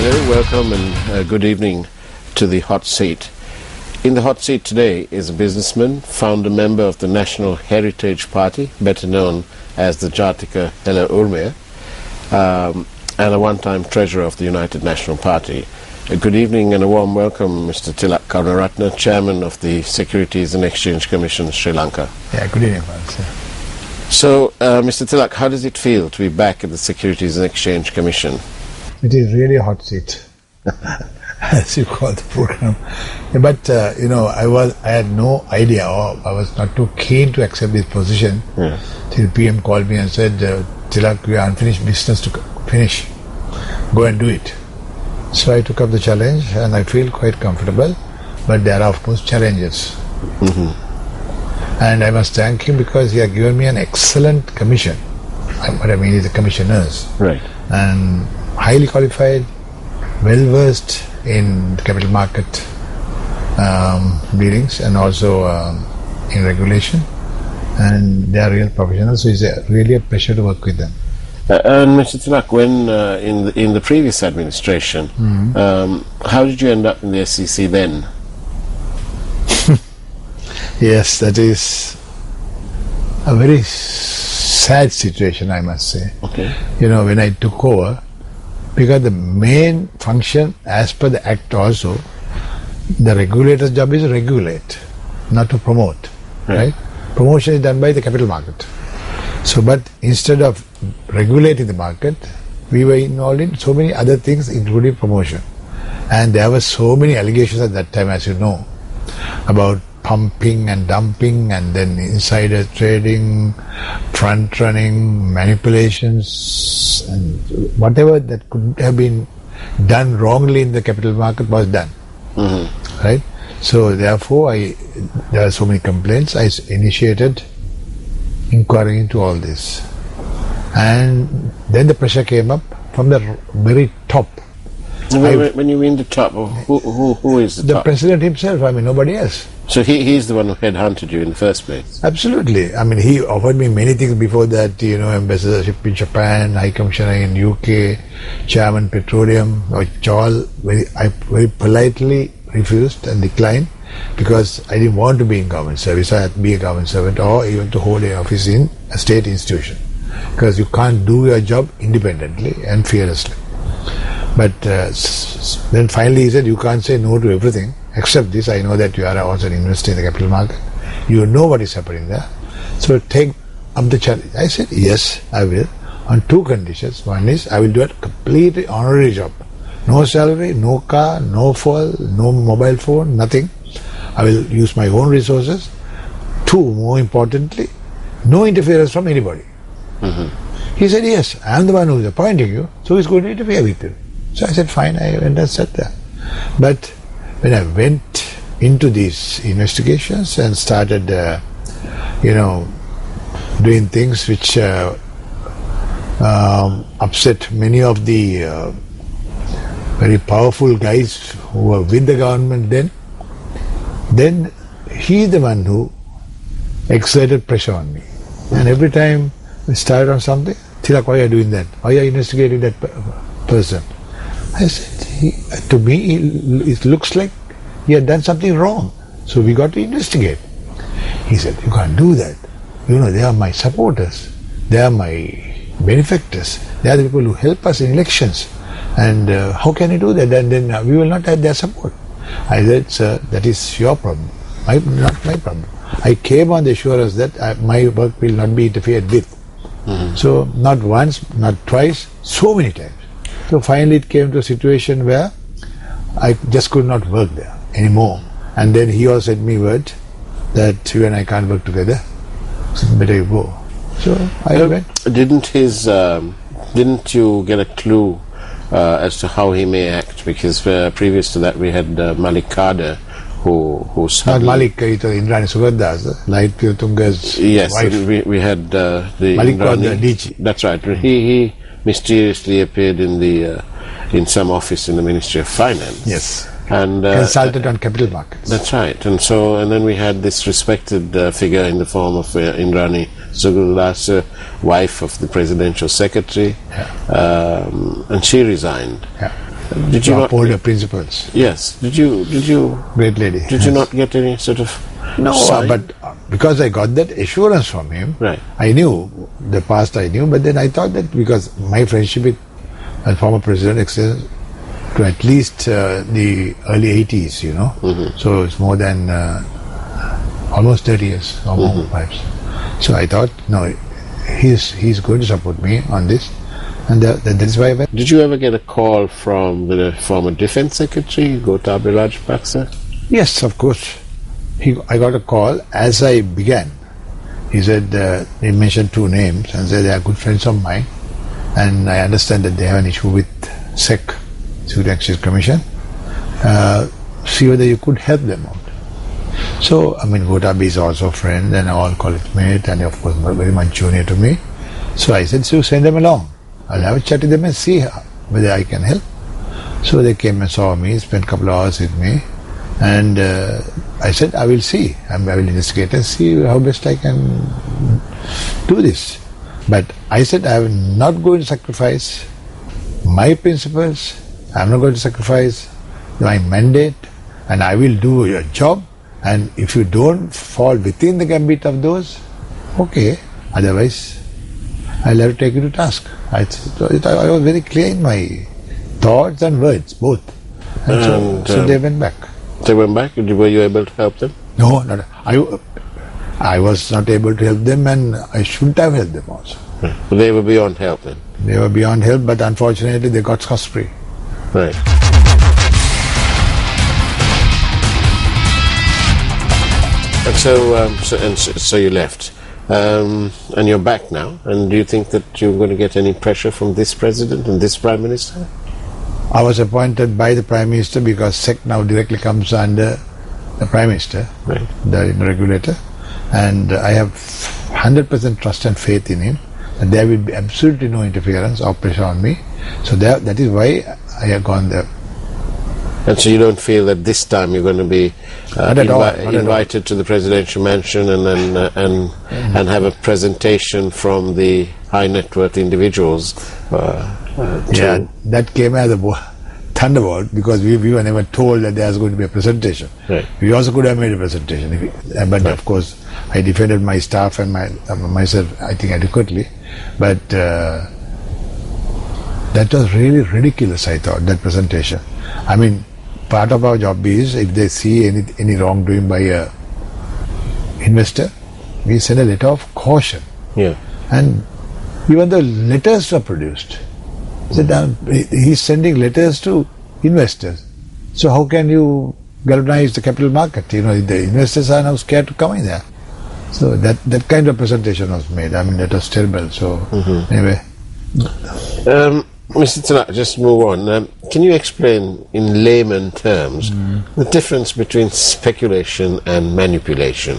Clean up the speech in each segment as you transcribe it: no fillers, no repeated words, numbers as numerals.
Hello, welcome and good evening to the hot seat. In the hot seat today is a businessman, founder member of the National Heritage Party, better known as the Jatika Hela Urmia, and a one-time treasurer of the United National Party. Good evening and a warm welcome, Mr. Tilak Karunarathna, Chairman of the Securities and Exchange Commission, Sri Lanka. Yeah, good evening, Faraz. So, Mr. Tilak, how does it feel to be back at the Securities and Exchange Commission? It is really a hot seat, as you call the program. Yeah, but I had no idea, or I was not too keen to accept this position till PM called me and said, "Tilak, we have unfinished business to finish. Go and do it." So I took up the challenge, and I feel quite comfortable. But there are, of course, challenges. And I must thank him because he has given me an excellent commission. What I mean is the commissioners. Right. And highly qualified, well versed in the capital market dealings and also in regulation, and they are real professionals, so it's really a pleasure to work with them. And Mr. Tilak, when in the previous administration, how did you end up in the SEC then? Yes, that is a very sad situation, I must say. Okay. When I took over, because the main function, as per the Act also, the regulator's job is to regulate, not to promote. Right? Promotion is done by the capital market. So, but instead of regulating the market, we were involved in so many other things, including promotion. And there were so many allegations at that time, as you know, about pumping and dumping, and then insider trading, front running, manipulations, and whatever that could have been done wrongly in the capital market was done. Right? So therefore, there are so many complaints. I initiated inquiry into all this, and then the pressure came up from the very top. When you mean the top, who is the top? The president himself, nobody else. So he's the one who headhunted you in the first place? Absolutely. He offered me many things before that, ambassadorship in Japan, High Commissioner in UK, Chairman Petroleum, which all I very politely refused and declined because I didn't want to be in government service. I had to be a government servant or even to hold an office in a state institution, because you can't do your job independently and fearlessly. But then finally he said, "You can't say no to everything except this. I know that you are also an investor in the capital market. You know what is happening there. So take up the challenge." I said, "Yes, I will, on two conditions. One is I will do a completely honorary job. No salary, no car, no fuel, no mobile phone, nothing. I will use my own resources. Two, more importantly, no interference from anybody." He said, "Yes, I am the one who is appointing you, so who is going to interfere with you?" So I said, "Fine," I went and sat there. But when I went into these investigations and started, doing things which upset many of the very powerful guys who were with the government then he is the one who exerted pressure on me. And every time we started on something, "Tilak, why are you doing that? Why are you investigating that person?" I said, "To me, it looks like he had done something wrong. So we got to investigate." He said, "You can't do that. They are my supporters. They are my benefactors. They are the people who help us in elections. And how can you do that? And then we will not have their support." I said, "Sir, that is your problem, not my problem. I came on the assurance that my work will not be interfered with." So not once, not twice, so many times. So finally it came to a situation where I just could not work there anymore. And then he also sent me word that you and I can't work together, so better you go. So I went. Didn't you get a clue as to how he may act? Because previous to that we had Malik Kader, who not Malik, it was Indrani Sugardas, Light Tunga's wife. Yes, we had the Malik was the DG. That's right. He mysteriously appeared in some office in the Ministry of Finance. Yes. And consultant on capital markets. That's right. And then we had this respected figure in the form of Indrani Sugardas, wife of the presidential secretary, and she resigned. Did you not uphold her principles. Yes. Did you? Great lady. Did you not get any sort of? No, sign? but because I got that assurance from him, Right. I knew the past. I knew, but then I thought that because my friendship with a former president extends to at least the early 80s, So it's more than almost 30 years or more, perhaps. So I thought, no, he's going to support me on this, and that's why I went. Did you ever get a call from the former Defense Secretary, Gotabaya Rajapaksa? Yes, of course. I got a call as I began. He said, he mentioned two names and said they are good friends of mine, and I understand that they have an issue with SEC, Security Exchange Commission. See whether you could help them out. So, Gotabaya is also a friend and all college mate, and of course very much junior to me. So I said, so send them along. I'll have a chat with them and see whether I can help. So they came and saw me, spent a couple of hours with me, and I said, I will see. I will investigate and see how best I can do this. But I said, I am not going to sacrifice my principles. I am not going to sacrifice my mandate, and I will do your job. And if you don't fall within the gambit of those, okay. Otherwise, I'll have to take you to task. I was very clear in my thoughts and words, both. And so they went back. They went back? Were you able to help them? No, not. I was not able to help them, and I shouldn't have helped them also. Right. But they were beyond help then? They were beyond help, but unfortunately they got scot-free. Right. And so you left. And you're back now. And do you think that you're going to get any pressure from this president and this prime minister? I was appointed by the Prime Minister because SEC now directly comes under the Prime Minister, right, the regulator, and I have 100% trust and faith in him, and there will be absolutely no interference or pressure on me. So that is why I have gone there. And so you don't feel that this time you're going to be invited to the presidential mansion and have a presentation from the high net worth individuals? Yeah, that came as a thunderbolt because we were never told that there was going to be a presentation. Right. We also could have made a presentation, but of course I defended my staff and myself, I think, adequately. But that was really ridiculous, I thought, that presentation. Part of our job is, if they see any wrongdoing by a investor, we send a letter of caution. Yeah. And even the letters were produced. He's sending letters to investors. So how can you galvanize the capital market? The investors are now scared to come in there. So that kind of presentation was made. That was terrible. So anyway. Mr. Tilak, just move on. Can you explain in layman terms the difference between speculation and manipulation?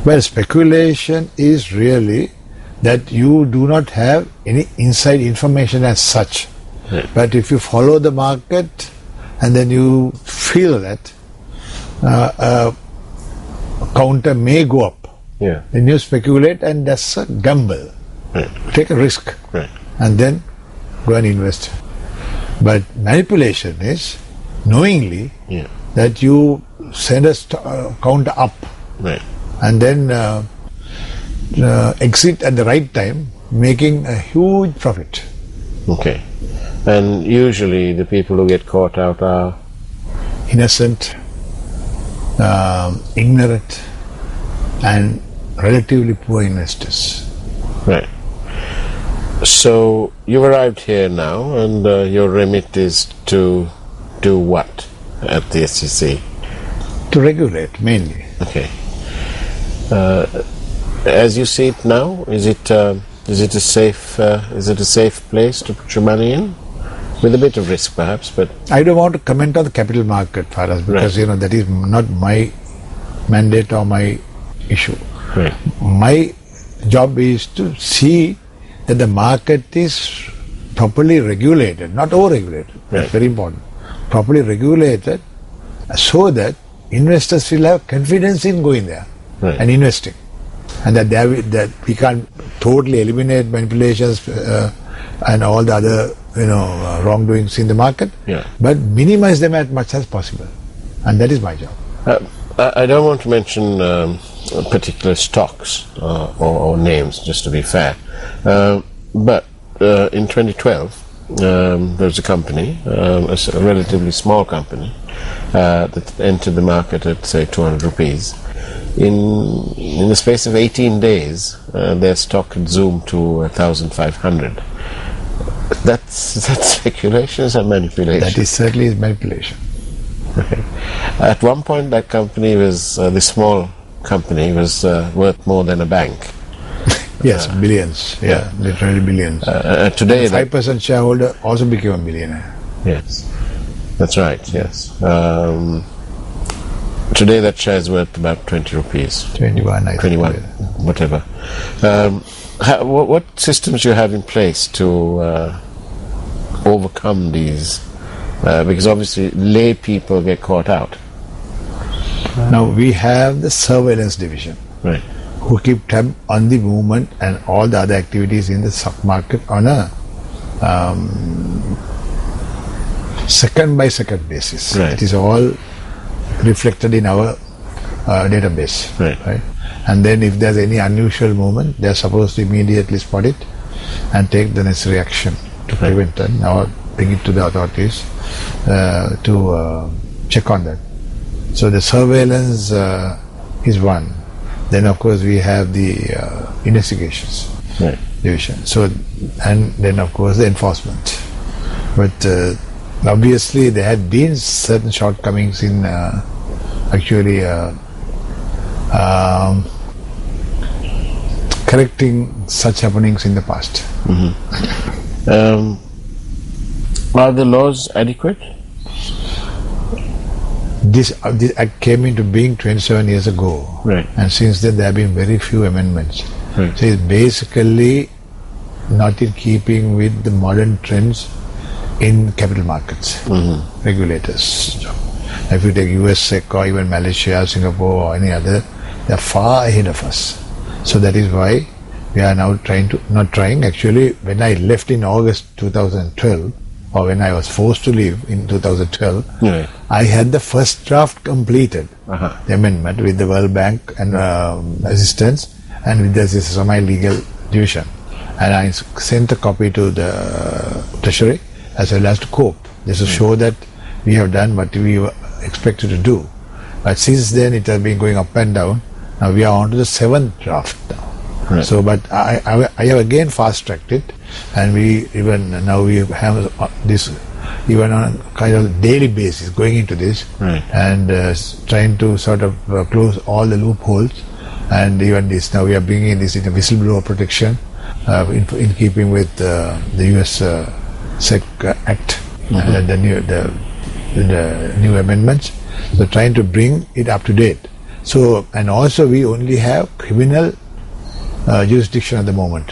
Well, speculation is really that you do not have any inside information as such. Right. But if you follow the market and then you feel that a counter may go up, then you speculate, and that's a gamble. Right. Take a risk, and then go and invest. But manipulation is knowingly that you send a counter up, and then exit at the right time, making a huge profit. Okay. And usually the people who get caught out are innocent, ignorant, and relatively poor investors. Right. So you've arrived here now, and your remit is to do what at the SEC? To regulate, mainly. Okay. As you see it now, is it a safe place to put your money in, with a bit of risk perhaps? But I don't want to comment on the capital market, Faraz, because that is not my mandate or my issue. Right. My job is to see that the market is properly regulated, not over-regulated. That's very important. Properly regulated, so that investors will have confidence in going there and investing. and that we can't totally eliminate manipulations and all the other wrongdoings in the market, but minimize them as much as possible, and that is my job. I don't want to mention particular stocks or names, just to be fair, but in 2012 there was a company, a relatively small company, that entered the market at say 200 rupees. In the space of 18 days, their stock had zoomed to 1,500. That's speculation or manipulation? That is certainly manipulation. Okay. At one point, that company was, the small company was worth more than a bank. Yes, billions. Yeah, literally billions. Today, 5% shareholder also became a billionaire. Yes, that's right. Yes. Today, that share is worth about 20 rupees. 21, I think. 21, whatever. What systems you have in place to overcome these? Because obviously, lay people get caught out. Now we have the surveillance division, Right. who keep tab on the movement and all the other activities in the stock market on a second by second basis. Right. It is all reflected in our database. Right. And then if there's any unusual movement, they're supposed to immediately spot it and take the necessary action to prevent it or bring it to the authorities to check on that. So the surveillance is one. Then of course we have the investigations division. So, and then of course the enforcement. But obviously there had been certain shortcomings in actually correcting such happenings in the past. Are the laws adequate? This act came into being 27 years ago, and since then there have been very few amendments. So it's basically not in keeping with the modern trends in capital markets, regulators. If you take US SEC or even Malaysia, Singapore or any other, they're far ahead of us. So that is why we are now actually when I left in August 2012, or when I was forced to leave in 2012, I had the first draft completed, the amendment with the World Bank and assistance and with the semi-legal division. And I sent a copy to the Treasury as well as to COPE, just to show that we have done what we were expected to do. But since then it has been going up and down. Now we are on to the 7th draft now. So, but I have again fast-tracked it, and we have this even on a kind of daily basis going into this and trying to sort of close all the loopholes, and even this now we are bringing this in a whistleblower protection in keeping with the US SEC Act and the new amendments. So trying to bring it up to date. So, and also we only have criminal jurisdiction at the moment.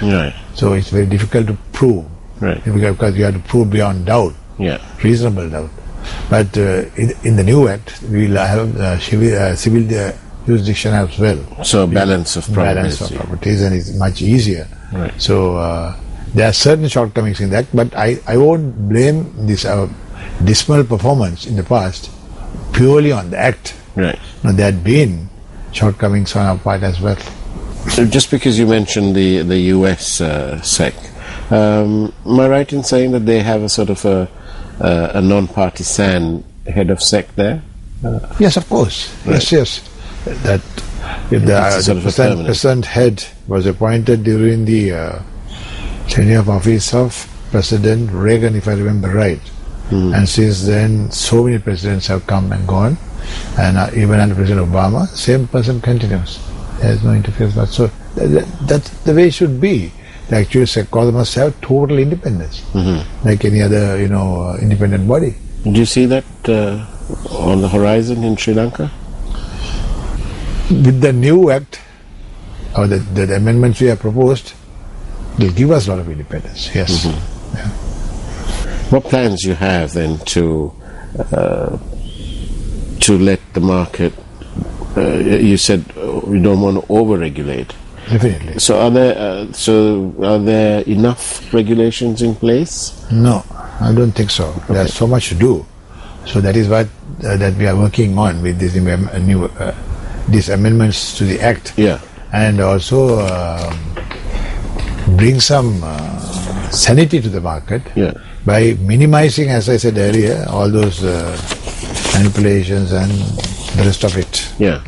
So it's very difficult to prove. Because you have to prove beyond doubt, reasonable doubt. But in the new act, we will have civil jurisdiction as well. So balance of properties, and it's much easier. So there are certain shortcomings in that, but I won't blame this dismal performance in the past purely on the act. Now, there had been shortcomings on our part as well. So just because you mentioned the US SEC, am I right in saying that they have a sort of a non-partisan head of SEC there? Yes, of course. Yes. That if the present head was appointed during the tenure of office of President Reagan, if I remember right. And since then, so many presidents have come and gone, and even under President Obama, same person continues. There is no interference. But so that's the way it should be. The actual SEC must have total independence, like any other, independent body. Do you see that on the horizon in Sri Lanka? With the new act, or the amendments we have proposed, will give us a lot of independence. Yes. What plans you have then to let the market? You said we don't want to over-regulate, Definitely. So are there enough regulations in place? No, I don't think so. There's so much to do. So that is what that we are working on with this these amendments to the Act. Yeah. And also bring some sanity to the market by minimizing, as I said earlier, all those manipulations and the rest of it. Yeah.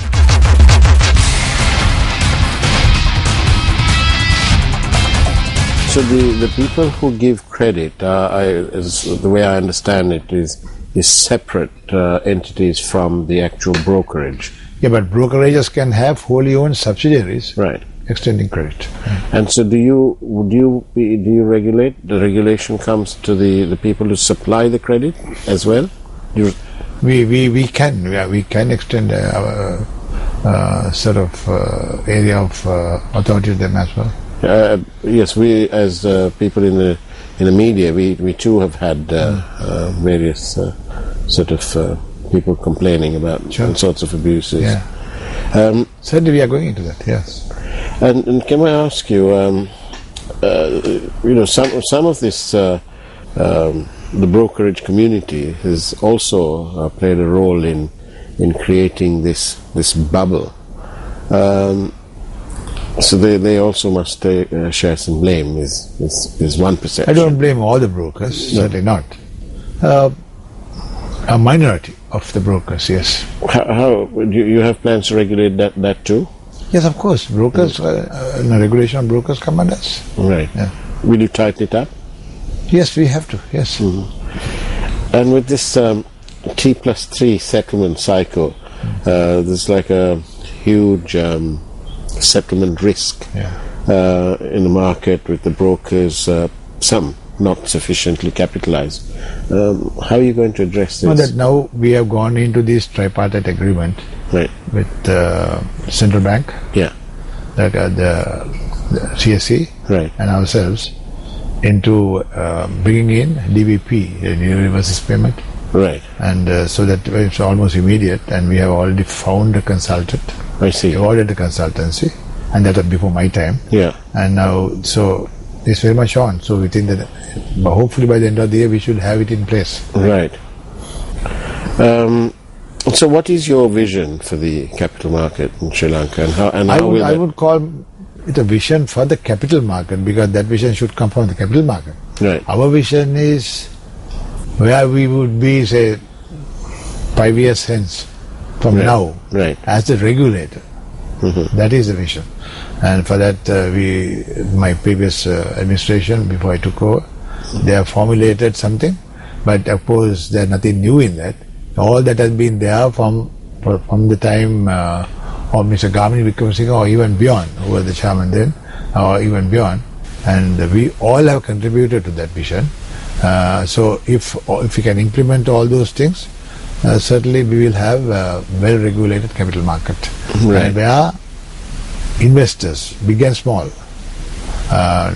So the people who give credit, the way I understand it, is separate entities from the actual brokerage. Yeah, but brokerages can have wholly owned subsidiaries, right, extending credit. And so, do you regulate? The regulation comes to the people who supply the credit as well. We can extend our sort of area of authority to them as well. Yes, we as people in the media, we too have had various sort of people complaining about all sorts of abuses. Yeah. Certainly, we are going into that. Yes. And can I ask you, some of this, the brokerage community has also played a role in creating this bubble. So they also must share some blame. Is one perception. I don't blame all the brokers. No. Certainly not. A minority of the brokers, yes. How do you have plans to regulate that too? Yes, of course. Brokers, regulation of brokers come under us. Right. Yeah. Will you tighten it up? Yes, we have to. Yes. Mm-hmm. And with this T+3 settlement cycle, there's like a huge settlement risk in the market with the brokers, some not sufficiently capitalized. How are you going to address this? Now we have gone into this tripartite agreement with the central bank, the CSE, and ourselves into bringing in DBP, the universal payment. Right. And so that it's almost immediate, and we have already found a consultant. I see. We ordered a consultancy, and that was before my time. Yeah. And now, so it's very much on. So we think that hopefully by the end of the year we should have it in place. Right. So what is your vision for the capital market in Sri Lanka, and how I would call it a vision for the capital market, because that vision should come from the capital market. Right. Our vision is where we would be, say, 5 years hence from now, as the regulator. Mm-hmm. That is the vision. And for that, my previous administration, before I took over, they have formulated something, but of course there's nothing new in that. All that has been there from the time of Mr. Gamini Wickramasinghe, or even beyond, who was the chairman then, or even beyond, and we all have contributed to that vision. So if we can implement all those things, certainly we will have a well-regulated capital market, and where investors, big and small,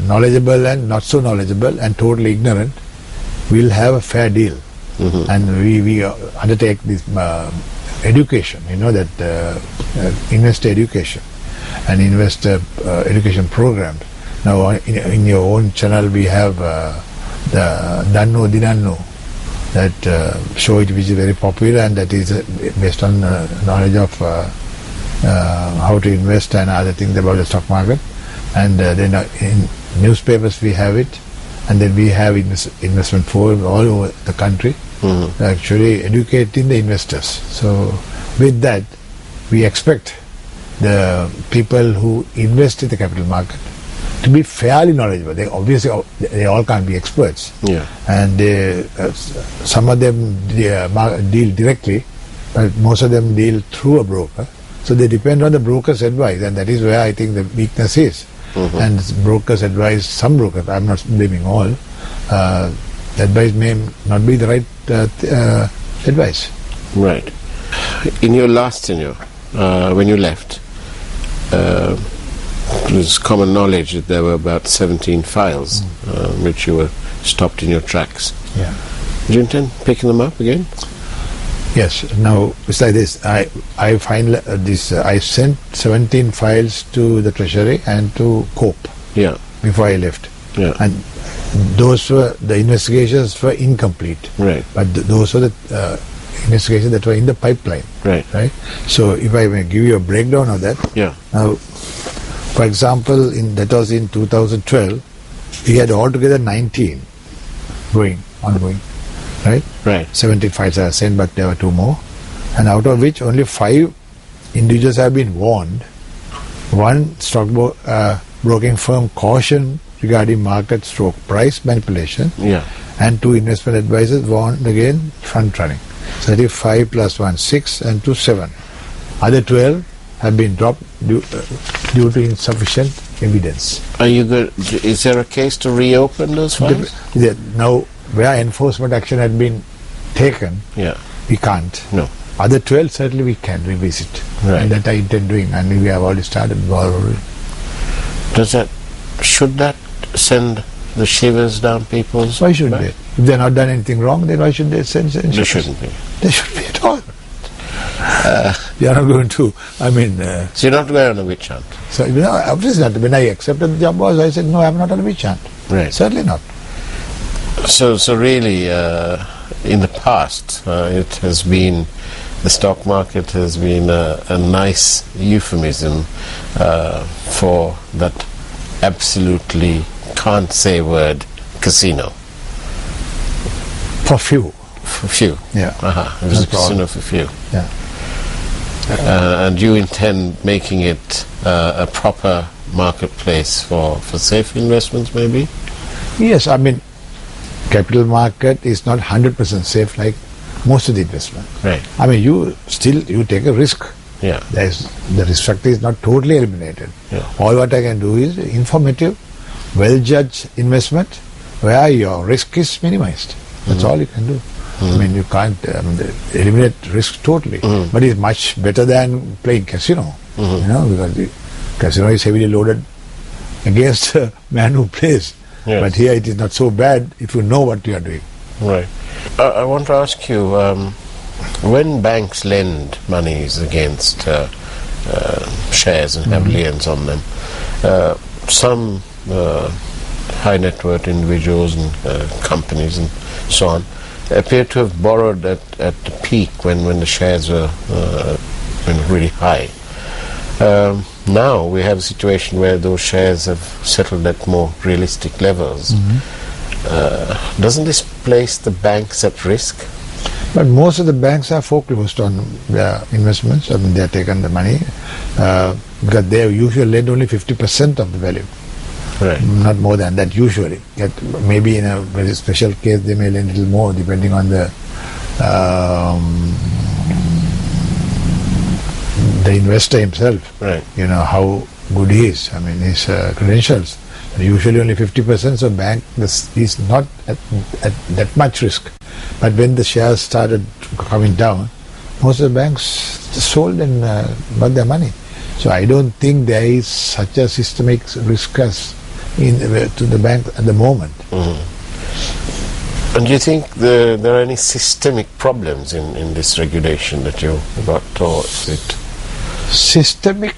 knowledgeable and not so knowledgeable and totally ignorant, will have a fair deal. Mm-hmm. And we undertake this education, that investor education and investor education programs. Now in your own channel we have the Danno Dinanno, that show it, which is very popular, and that is based on knowledge of how to invest and other things about the stock market. And then in newspapers we have it, and then we have investment forums all over the country, actually educating the investors. So with that, we expect the people who invest in the capital market to be fairly knowledgeable. They obviously all can't be experts, and some of them deal directly, but most of them deal through a broker. So they depend on the broker's advice, and that is where I think the weakness is. And brokers advise, some brokers, I'm not blaming all, advice may not be the right advice. Right. In your last tenure, when you left, it was common knowledge that there were about 17 files which you were stopped in your tracks. Yeah. Do you intend picking them up again? Yes. Now it's like this. I find this. I sent 17 files to the Treasury and to COPE Yeah. before I left, Yeah. and those were the investigations were incomplete. Right. But those were the investigations that were in the pipeline. Right. Right. So if I may give you a breakdown of that. Yeah. Now, for example, that was in 2012. We had altogether 19 ongoing. Right? Right. 17 files are sent, but there were 2 more. And out of which only 5 individuals have been warned. One broking firm cautioned regarding market stroke price manipulation. Yeah. And 2 investment advisors warned again front running. So that is 5 plus 1, 6 and 2, 7. Other 12 have been dropped due to insufficient evidence. Are you good? Is there a case to reopen those files? Now, where enforcement action had been taken, Yeah. we can't. No. Other 12 certainly we can revisit. Right. And that I intend doing, and we have already started. Should that send the shivers down people's Why shouldn't back? they? If they're not done anything wrong, then why should they send? They shouldn't be. They should be at all. They are not going to. So you're not going on a witch hunt? So obviously not. When I accepted the job, I said no, I'm not on a witch hunt. Right. Certainly not. So really, in the past, it has been, the stock market has been a nice euphemism for that absolutely can't say word, casino. For few. For few. Yeah. It was a casino for few. Yeah. And you intend making it a proper marketplace for safe investments, maybe? Yes, capital market is not 100% safe like most of the investment. Right. You take a risk. Yeah. The risk factor is not totally eliminated. Yeah. All what I can do is informative, well-judged investment where your risk is minimized. That's all you can do. You can't eliminate risk totally, but it's much better than playing casino. Because the casino is heavily loaded against a man who plays. Yes. But here it is not so bad if you know what you are doing. Right. I want to ask you, when banks lend monies against shares and have liens on them, some high net worth individuals and companies and so on appear to have borrowed at the peak when the shares were really high. Now we have a situation where those shares have settled at more realistic levels. Doesn't this place the banks at risk? But most of the banks are foreclosed on their investments. They have taken the money because they have usually lend only 50% of the value. Right. Not more than that usually. Maybe in a very special case they may lend a little more depending on the investor himself. Right. How good he is. His credentials. Usually only 50%, so bank is not at that much risk. But when the shares started coming down, most of the banks sold and got their money. So I don't think there is such a systemic risk as to the bank at the moment. And do you think there are any systemic problems in this regulation that you got towards it? Systemic?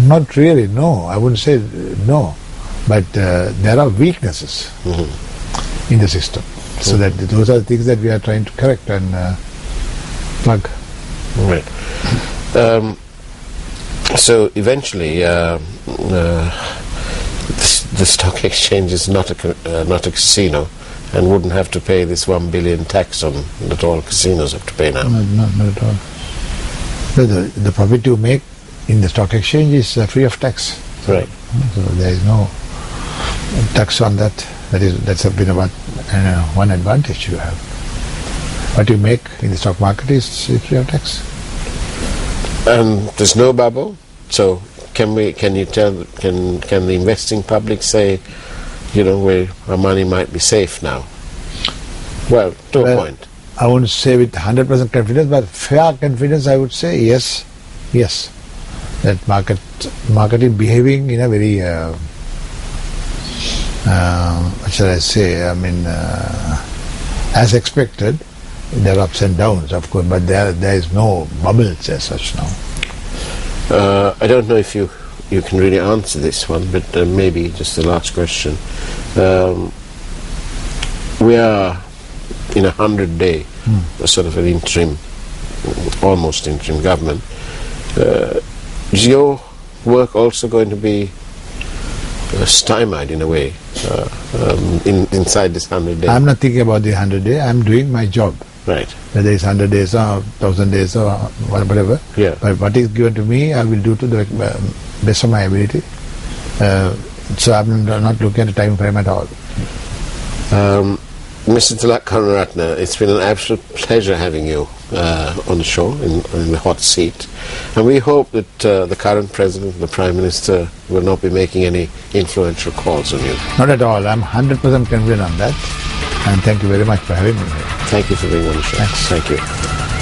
Not really, no. I wouldn't say no. But there are weaknesses in the system. So that those are things that we are trying to correct and plug. Right. So eventually, the stock exchange is not a casino, and wouldn't have to pay this 1 billion tax on that all casinos have to pay now. Not at all. The profit you make in the stock exchange is free of tax. Right. So there is no tax on that. That's been about one advantage you have. What you make in the stock market is free of tax. And there's no bubble. So can the investing public say, our money might be safe now? Well, to a point. I wouldn't say with 100% confidence, but fair confidence I would say yes. That market is behaving in a very what shall I say? as expected, there are ups and downs, of course, but there is no bubbles as such now. I don't know if you can really answer this one, but maybe just the last question. We are in 100-day, sort of an interim, almost interim government. Is your work also going to be stymied in a way inside this 100 days? I'm not thinking about the 100 days. I'm doing my job. Right. Whether it's 100 days or 1,000 days or whatever. Yeah. But what is given to me, I will do to the best of my ability. So I'm not looking at the time frame at all. Mr. Tilak Karunarathna, it's been an absolute pleasure having you on the show in the hot seat, and we hope that the current president and the prime minister will not be making any influential calls on you. Not at all. I'm 100% confident on that, and thank you very much for having me here. Thank you for being on the show. Thanks. Thank you.